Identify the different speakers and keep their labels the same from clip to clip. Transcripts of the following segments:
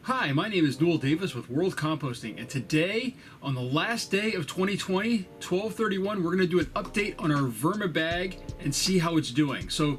Speaker 1: Hi, my name is Noel Davis with World Composting, and today, on the last day of 2020, 12/31, we're going to do an update on our Vermibag and see how it's doing. So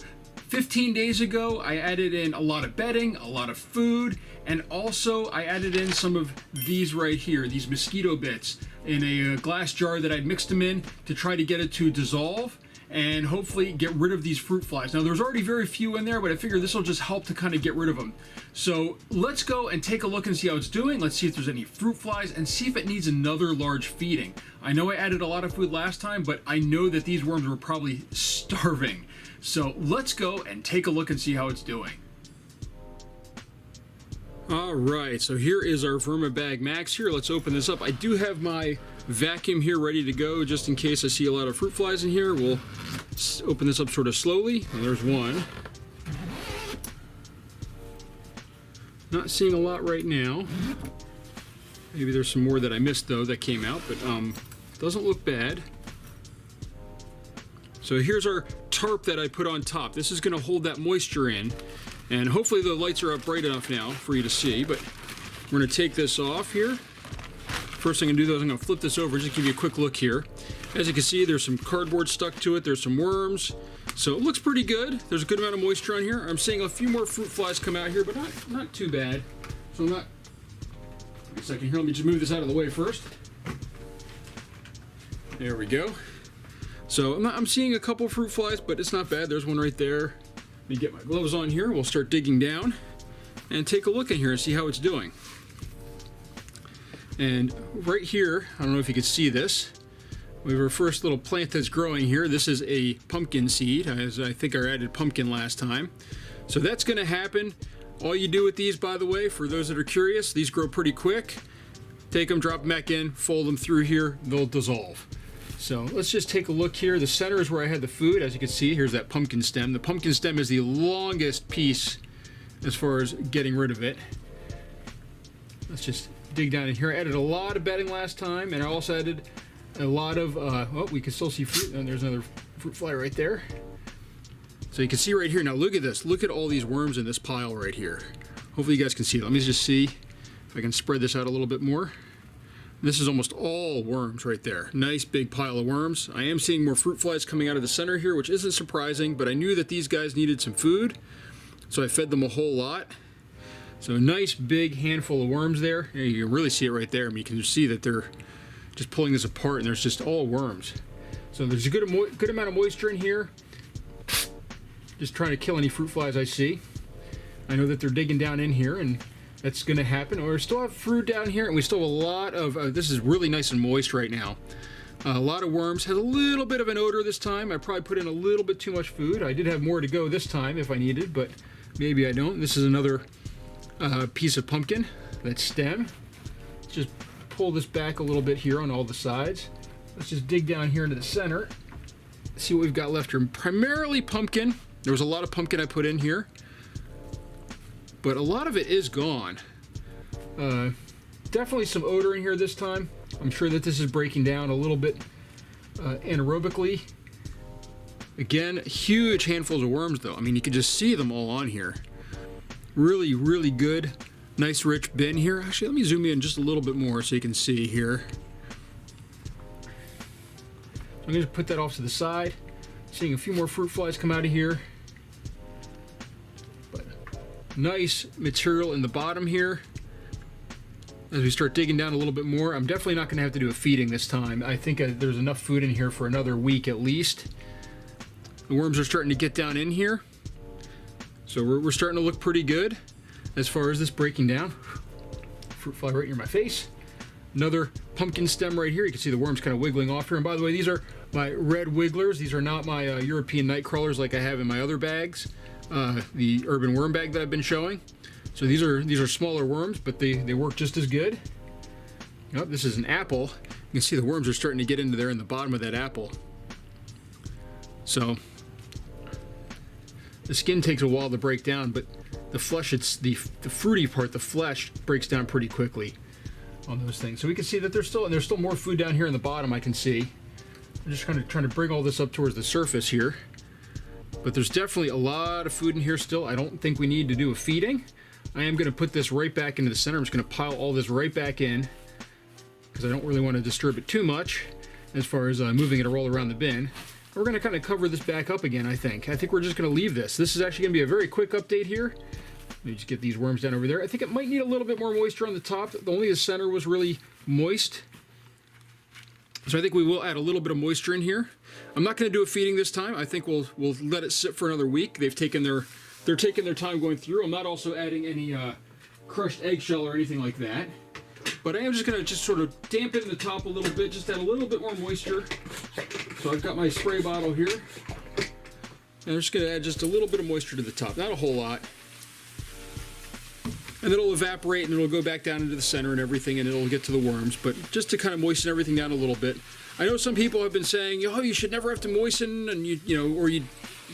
Speaker 1: 15 days ago, I added in a lot of bedding, a lot of food, and also I added in some of these right here, these mosquito bits, in a glass jar that I'd mixed them in to try to get it to dissolve and hopefully get rid of these fruit flies. Now there's already very few in there, but I figure this will just help to kind of get rid of them. So let's go and take a look and see how it's doing. Let's see if there's any fruit flies and see if it needs another large feeding. I know I added a lot of food last time, but I know that these worms were probably starving. So let's go and take a look and see how it's doing. All right, so here is our Vermibag Max here. Let's open this up. I do have my vacuum here ready to go just in case I see a lot of fruit flies in here. We'll open this up sort of slowly. Well, there's one. Not seeing a lot right now. Maybe there's some more that I missed though that came out, but doesn't look bad. So here's our tarp that I put on top. This is going to hold that moisture in, and hopefully the lights are up bright enough now for you to see, but we're going to take this off here. First thing I'm going to do though is I'm going to flip this over, just give you a quick look here. As you can see, there's some cardboard stuck to it, there's some worms, so it looks pretty good. There's a good amount of moisture on here. I'm seeing a few more fruit flies come out here, but not too bad. So wait a second here, let me just move this out of the way first. There we go. So I'm seeing a couple fruit flies, but it's not bad. There's one right there. Let me get my gloves on here. We'll start digging down and take a look in here and see how it's doing. And right here, I don't know if you can see this, we have our first little plant that's growing here. This is a pumpkin seed, as I think I added pumpkin last time. So that's going to happen. All you do with these, by the way, for those that are curious, these grow pretty quick. Take them, drop them back in, fold them through here, they'll dissolve. So let's just take a look here. The center is where I had the food. As you can see, here's that pumpkin stem. The pumpkin stem is the longest piece as far as getting rid of it. Let's just dig down in here. I added a lot of bedding last time, and I also added a lot of, well, we can still see fruit, and there's another fruit fly right there. So you can see right here, now look at this. Look at all these worms in this pile right here. Hopefully you guys can see it. Let me just see if I can spread this out a little bit more. This is almost all worms right there. Nice big pile of worms. I am seeing more fruit flies coming out of the center here, which isn't surprising, but I knew that these guys needed some food, so I fed them a whole lot. So a nice big handful of worms there. You can really see it right there. I mean, you can just see that they're just pulling this apart, and there's just all worms. So there's a good amount of moisture in here. Just trying to kill any fruit flies I see. I know that they're digging down in here, and that's going to happen. We still have fruit down here, and we still have a lot of, this is really nice and moist right now. A lot of worms. Has a little bit of an odor this time. I probably put in a little bit too much food. I did have more to go this time if I needed, but maybe I don't. This is another piece of pumpkin, that stem. Let's just pull this back a little bit here on all the sides. Let's just dig down here into the center, see what we've got left here. Primarily pumpkin. There was a lot of pumpkin I put in here, but a lot of it is gone. Definitely some odor in here this time. I'm sure that this is breaking down a little bit anaerobically. Again, huge handfuls of worms though. I mean, you can just see them all on here. Really, really good. Nice rich bin here. Actually, let me zoom in just a little bit more so you can see here. I'm going to put that off to the side. Seeing a few more fruit flies come out of here. But nice material in the bottom here. As we start digging down a little bit more, I'm definitely not going to have to do a feeding this time. I think there's enough food in here for another week at least. The worms are starting to get down in here. So we're starting to look pretty good as far as this breaking down. Fruit fly right near my face. Another pumpkin stem right here. You can see the worms kind of wiggling off here. And by the way, these are my red wigglers. These are not my European night crawlers like I have in my other bags, the urban worm bag that I've been showing. So these are smaller worms, but they work just as good. Oh, this is an apple. You can see the worms are starting to get into there in the bottom of that apple. So the skin takes a while to break down, but the flesh, it's the fruity part, the flesh breaks down pretty quickly on those things. So we can see that there's still more food down here in the bottom. I can see. I'm just kind of trying to bring all this up towards the surface here, but there's definitely a lot of food in here still. I don't think we need to do a feeding. I am going to put this right back into the center. I'm just going to pile all this right back in because I don't really want to disturb it too much as far as moving it all around the bin. We're going to kind of cover this back up again, I think. I think we're just going to leave this. This is actually going to be a very quick update here. Let me just get these worms down over there. I think it might need a little bit more moisture on the top. Only the center was really moist. So I think we will add a little bit of moisture in here. I'm not going to do a feeding this time. I think we'll let it sit for another week. They're taking their time going through. I'm not also adding any crushed eggshell or anything like that. But I am just going to sort of dampen the top a little bit, just add a little bit more moisture. So I've got my spray bottle here. And I'm just going to add just a little bit of moisture to the top, not a whole lot. And then it'll evaporate and it'll go back down into the center and everything, and it'll get to the worms. But just to kind of moisten everything down a little bit. I know some people have been saying, oh, you should never have to moisten, and you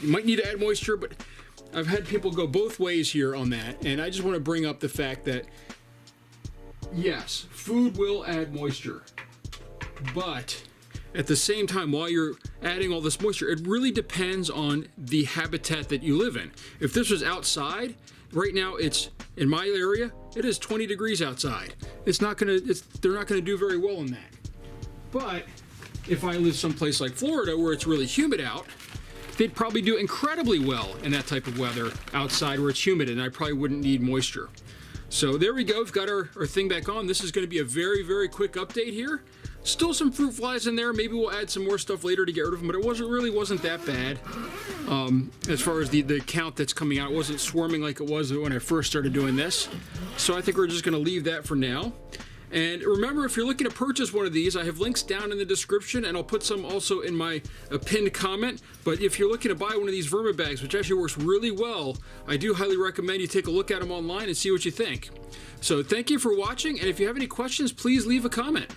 Speaker 1: might need to add moisture, but I've had people go both ways here on that, and I just want to bring up the fact that yes, food will add moisture, but at the same time, while you're adding all this moisture, it really depends on the habitat that you live in. If this was outside, right now it's in my area, it is 20 degrees outside. They're not gonna do very well in that. But if I live someplace like Florida where it's really humid out, they'd probably do incredibly well in that type of weather outside where it's humid, and I probably wouldn't need moisture. So there we go, we've got our thing back on. This is going to be a very, very quick update here. Still some fruit flies in there. Maybe we'll add some more stuff later to get rid of them, but it really wasn't that bad. As far as the count that's coming out, it wasn't swarming like it was when I first started doing this. So I think we're just going to leave that for now. And remember, if you're looking to purchase one of these, I have links down in the description, and I'll put some also in my pinned comment. But if you're looking to buy one of these Vermibags, which actually works really well, I do highly recommend you take a look at them online and see what you think. So thank you for watching, and if you have any questions, please leave a comment.